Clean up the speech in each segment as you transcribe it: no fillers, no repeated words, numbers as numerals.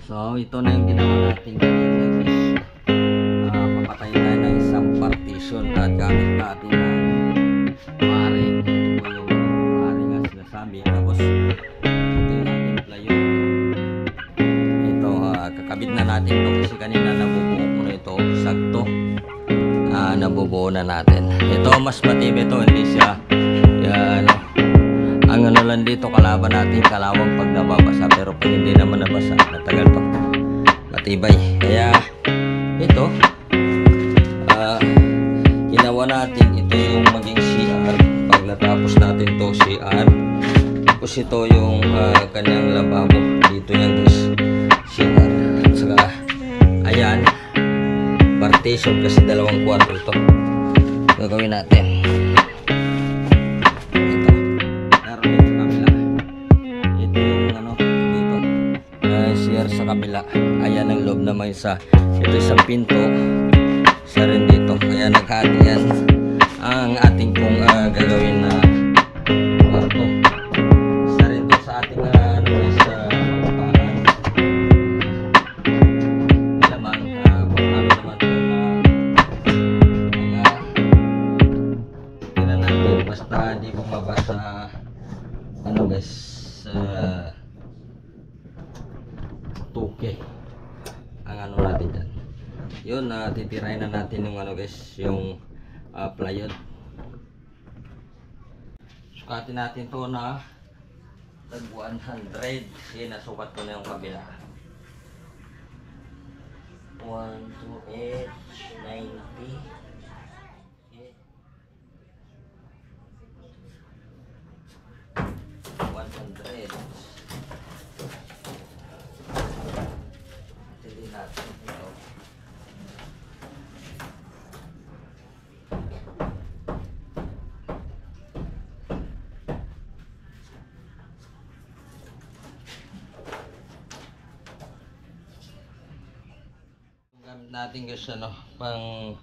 So ito na yung ginawa natin kanina guys. Papatay tayo ng isang partition at gamit natin na wiring. Ito po yung wiring nga sinasabi. Tapos ito yung ating playon. Ito kakabit na natin ito kasi kanina nabubuo ko na ito. Sakto nabubuo na natin. Ito mas matibay ito, hindi siya ang ano lang dito, kalaban natin kalawang pag nababasa, pero pag hindi naman nabasa, matagal to, matibay. Kaya ito ginawa natin, ito yung maging CR pag natapos natin to CR. Tapos ito yung kanyang lababo, dito yan guys, CR. At saka ayan, partition kasi dalawang kwarto ito. Gagawin natin sa kabila. Ayan ang loob naman isa. Ito isang pinto, isa rin dito. Kaya naghati yan ang ating pong gagawin na kwarto. Isa rin to sa ating sa kapaan. Lamang naman tira natin basta di bumabasa guys, tuke ang natin dyan. Yun, titirahin na natin yung guys, yung plywood. Sukatin natin to na tag 100 kasi nasukat ko na yung kabila. 1, 2, 8, 90. Gamit natin guys pang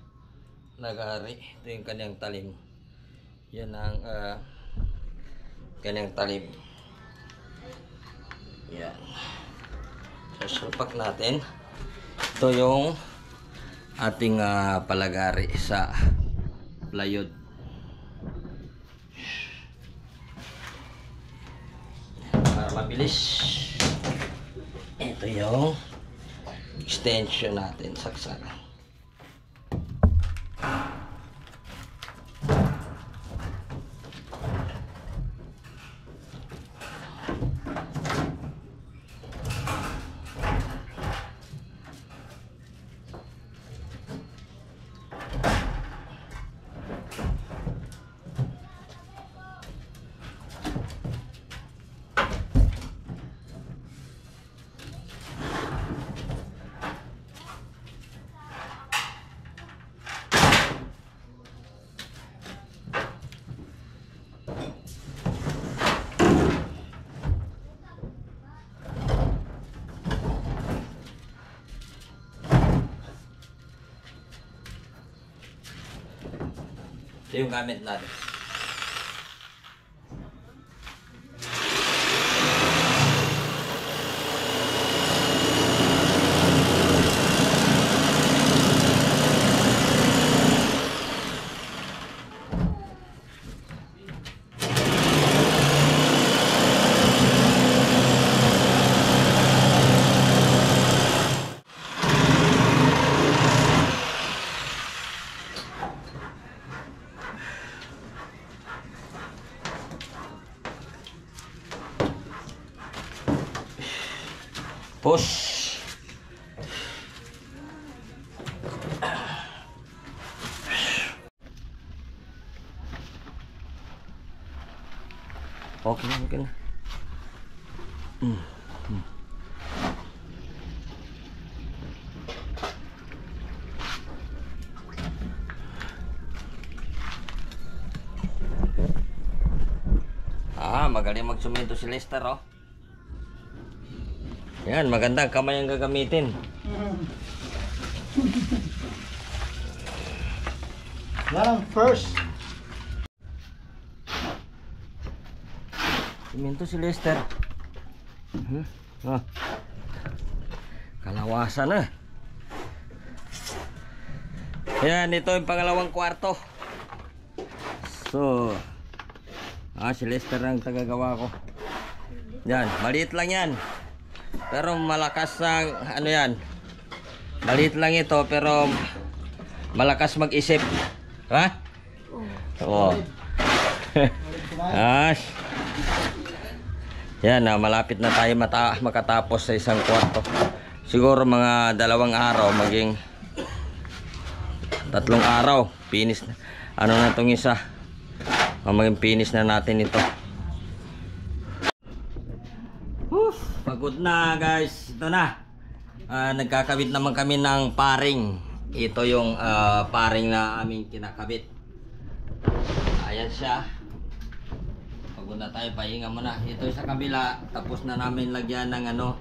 lagari. Ito yung kanyang talim. Yan ang kanyang talim. Yan. Sasalpak natin. Ito yung ating palagari sa plywood. Para mabilis. Ito yung extension natin, saksakan. Ito yung gamit natin. Push. Okay na, okay na. Magaling magsuminto si Lester, oh. Yan, magandang kamay ang gagamitin. Yan, first. Suminto si Lester. Kalawasan na. Yan, ito yung pangalawang kwarto. So, si Lester ang tagagawa ko. Yan, maliit lang yan. Pero malakas ang, ano yan. Maliit lang ito, pero malakas mag-isip. Ha? Oo. Yan, malapit na tayo makatapos sa isang kwarto. Siguro mga 2 araw, maging 3 araw. Finish na. Ano na itong isa? Maging finish na natin ito. Pagod na guys. Ito na. Nagkakabit naman kami ng paring. Ito yung paring na aming kinakabit. Ayan siya. Pagod na tayo, pahinga muna. Ito sa kabila, tapos na namin lagyan ng ano,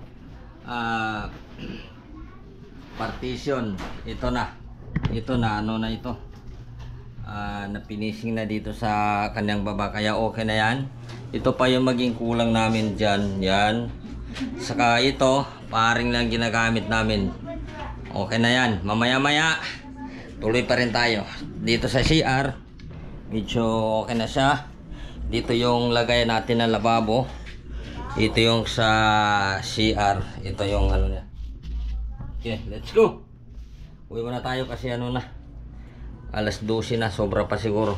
partition. Ito na, ano na ito, na finishing na dito sa kanyang baba, kaya okay na yan. Ito pa yung maging kulang namin dyan. Yan, saka ito paring lang ginagamit namin. Okay na yan. Mamaya maya tuloy pa rin tayo dito sa CR. Medyo okay na siya. Dito yung lagay natin ng lababo. Ito yung sa CR. Ito yung ano niya. Okay, let's go. Uwi muna tayo kasi ano na, alas 12 na, sobra pa siguro.